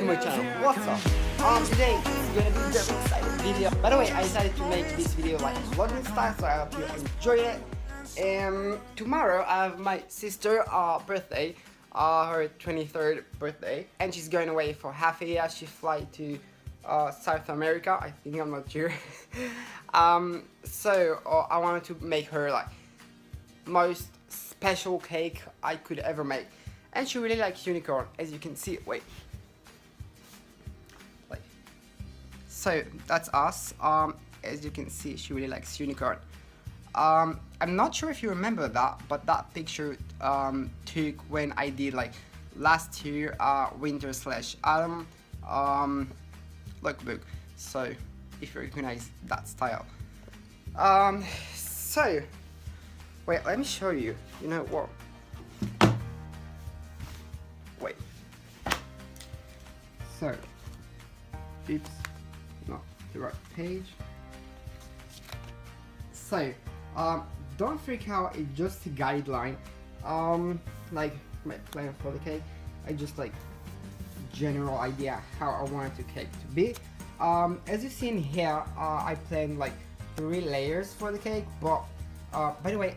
my channel. What's up? Today is gonna be a very exciting video. By the way, I decided to make this video like vlogging style, so I hope you enjoy it. Tomorrow I have my sister's birthday, her 23rd birthday, and she's going away for half a year. She fly to South America, I think, I'm not sure. So I wanted to make her like most special cake I could ever make, and she really likes unicorn, as you can see. Wait, like, so that's us. As you can see, she really likes unicorn. I'm not sure if you remember that, but that picture took when I did like last year winter/autumn lookbook. So if you recognize that style. So wait, let me show you. You know what? Wait. So, oops, not the right page. So, don't freak out. It's just a guideline. Like my plan for the cake. I just like general idea how I wanted the cake to be. As you see in here, I planned like 3 layers for the cake, but by the way,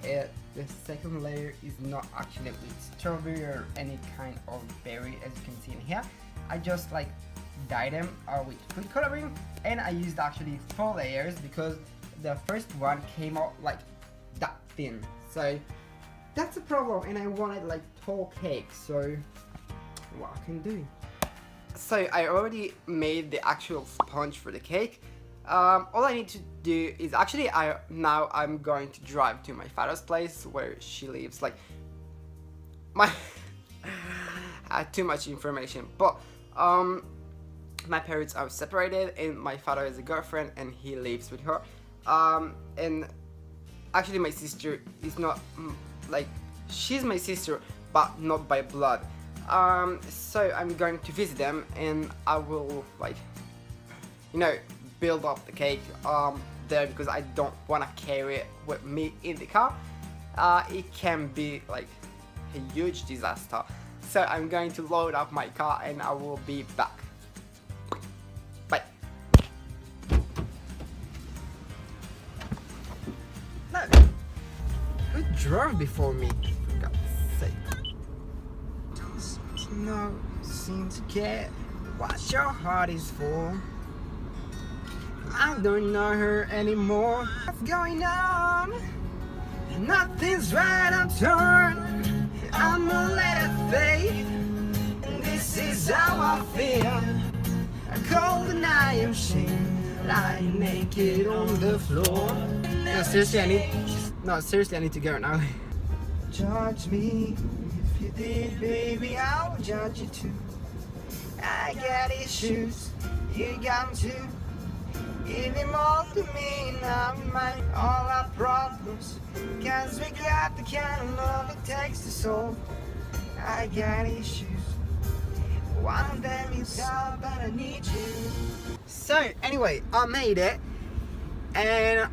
the second layer is not actually with strawberry or any kind of berry, as you can see in here. I just like dyed them with food coloring, and I used actually 4 layers because the first one came out like that thin. So that's a problem, and I wanted like tall cake, so what I can do. So I already made the actual sponge for the cake. All I need to do is actually I'm going to drive to my father's place where she lives. Like my too much information, but my parents are separated, and my father has a girlfriend and he lives with her. And actually my sister is not like, she's my sister but not by blood. So I'm going to visit them, and I will like, you know, build up the cake there, because I don't want to carry it with me in the car. It can be like a huge disaster. So I'm going to load up my car and I will be back. Bye. No, who drove before me? For God's sake. No, seem to care what your heart is for. I don't know her anymore. What's going on? Nothing's right, I'm torn. I'm gonna let it fade. And this is how I feel. I cold and I am shamed, lying naked on the floor. No, seriously, I need to go now. Judge me. If you did, baby, I would judge you too. I got issues, you got them too. Give them all to me, now mine. All our problems, cause we got the kind of love it takes to solve. I got issues, one of them is all, but I need you. So anyway, I made it, and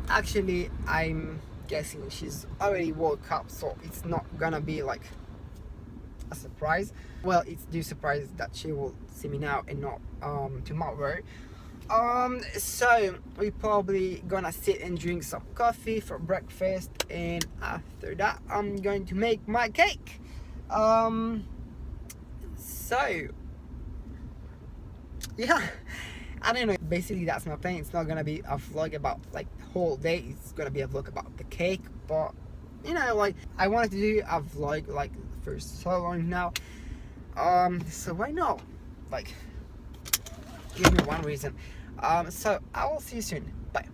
actually I'm guessing she's already woke up, so it's not gonna be like a surprise. Well, it's due surprise that she will see me now and not tomorrow. So we probably gonna sit and drink some coffee for breakfast, and after that I'm going to make my cake. So yeah, I don't know, basically that's my plan. It's not gonna be a vlog about like the whole day, it's gonna be a vlog about the cake, but you know, like I wanted to do a vlog like for so long now, so why not, like, give me one reason. So I will see you soon. Bye.